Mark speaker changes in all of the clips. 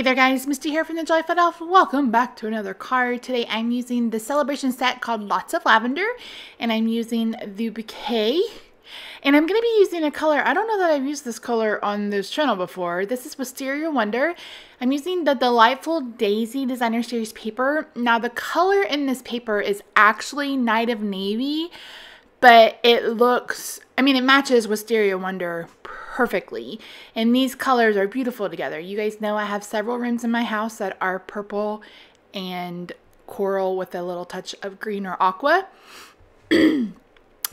Speaker 1: Hey there guys, Misty here from TheJollyFatElf. Welcome back to another card. Today I'm using the celebration set called Lots of Lavender, and I'm using the bouquet. And I'm going to be using a color, I don't know that I've used this color on this channel before. This is Wisteria Wonder. I'm using the Delightful Daisy Designer Series paper. Now the color in this paper is actually Night of Navy, but it looks, it matches Wisteria Wonder perfectly. And these colors are beautiful together. You guys know I have several rooms in my house that are purple and coral with a little touch of green or aqua.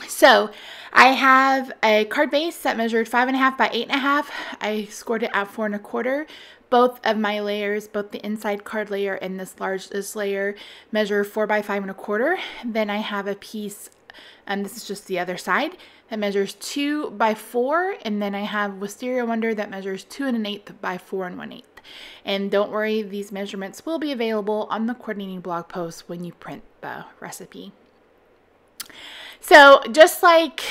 Speaker 1: So I have a card base that measured 5.5 by 8.5. I scored it at 4 1/4. Both of my layers, both the inside card layer and this layer, measure 4 by 5 1/4. Then I have a piece, this is just the other side, that measures 2 by 4. And then I have Wisteria Wonder that measures 2 1/8 by 4 1/8. And don't worry, these measurements will be available on the coordinating blog post when you print the recipe. So just like,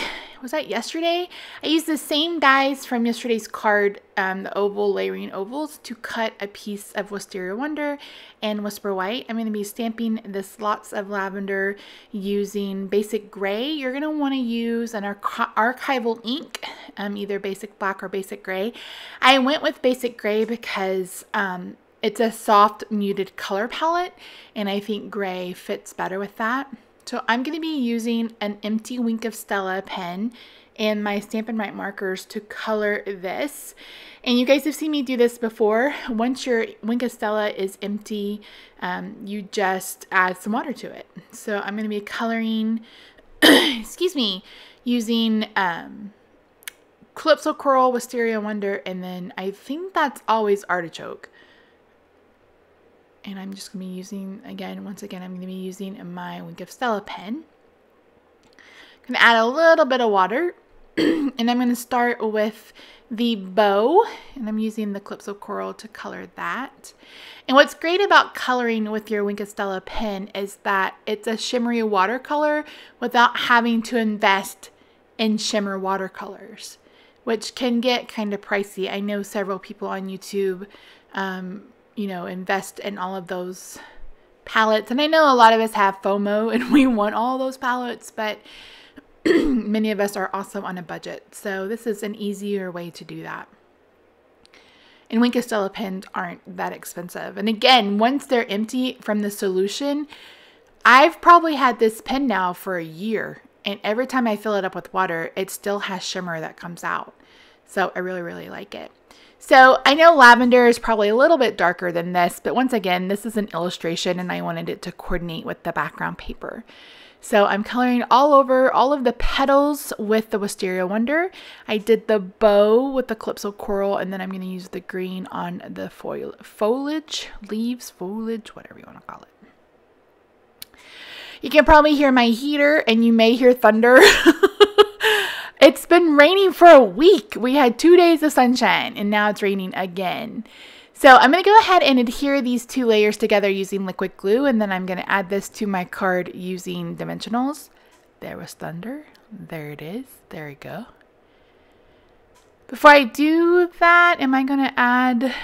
Speaker 1: was that yesterday? I used the same dies from yesterday's card, the oval layering ovals, to cut a piece of Wisteria Wonder and Whisper White. I'm going to be stamping this Lots of Lavender using basic gray. You're going to want to use an archival ink, either basic black or basic gray. I went with basic gray because it's a soft muted color palette, and I think gray fits better with that. So I'm going to be using an empty Wink of Stella pen and my Stampin' Write markers to color this. And you guys have seen me do this before. Once your Wink of Stella is empty, you just add some water to it. So I'm going to be coloring, excuse me, using Calypso Coral, Wisteria Wonder, and then I think that's always Artichoke. And I'm just going to be using, once again, I'm going to be using my Wink of Stella pen. I'm going to add a little bit of water. And I'm going to start with the bow. And I'm using the Calypso Coral to color that. And what's great about coloring with your Wink of Stella pen is that it's a shimmery watercolor without having to invest in shimmer watercolors, which can get kind of pricey. I know several people on YouTube invest in all of those palettes. And I know a lot of us have FOMO and we want all those palettes, but many of us are also on a budget. So this is an easier way to do that. And Wink of Stella pens aren't that expensive. And again, once they're empty from the solution, I've probably had this pen now for a year. And every time I fill it up with water, it still has shimmer that comes out. So I really, really like it. So I know lavender is probably a little bit darker than this, but once again, this is an illustration and I wanted it to coordinate with the background paper. So I'm coloring all over all of the petals with the Wisteria Wonder. I did the bow with the Calypso Coral, and then I'm going to use the green on the foliage, leaves, foliage, whatever you want to call it. You can probably hear my heater and you may hear thunder. It's been raining for a week. We had 2 days of sunshine and now it's raining again. So I'm going to go ahead and adhere these two layers together using liquid glue, and then I'm going to add this to my card using dimensionals. There was thunder. There it is. There we go. Before I do that, am I going to add...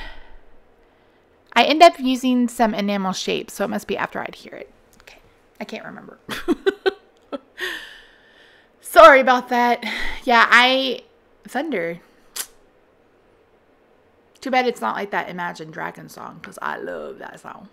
Speaker 1: I end up using some enamel shapes, so it must be after I adhere it. Okay. I can't remember. Sorry about that. Yeah, thunder. Too bad it's not like that Imagine Dragons song, because I love that song.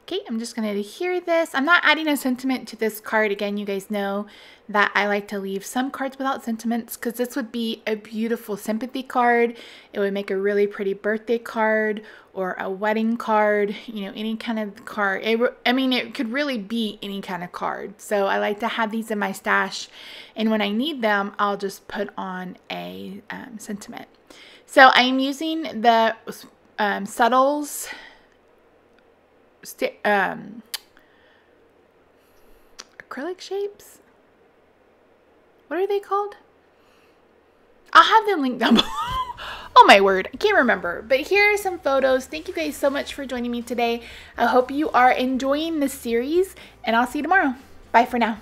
Speaker 1: Okay, I'm just going to adhere this. I'm not adding a sentiment to this card. Again, you guys know that I like to leave some cards without sentiments because this would be a beautiful sympathy card. It would make a really pretty birthday card or a wedding card, any kind of card. It could really be any kind of card. So I like to have these in my stash, and when I need them, I'll just put on a sentiment. So I'm using the Subtles acrylic shapes. What are they called? I'll have them linked down below. Oh my word, I can't remember. But here are some photos. Thank you guys so much for joining me today. I hope you are enjoying this series, and I'll see you tomorrow. Bye for now.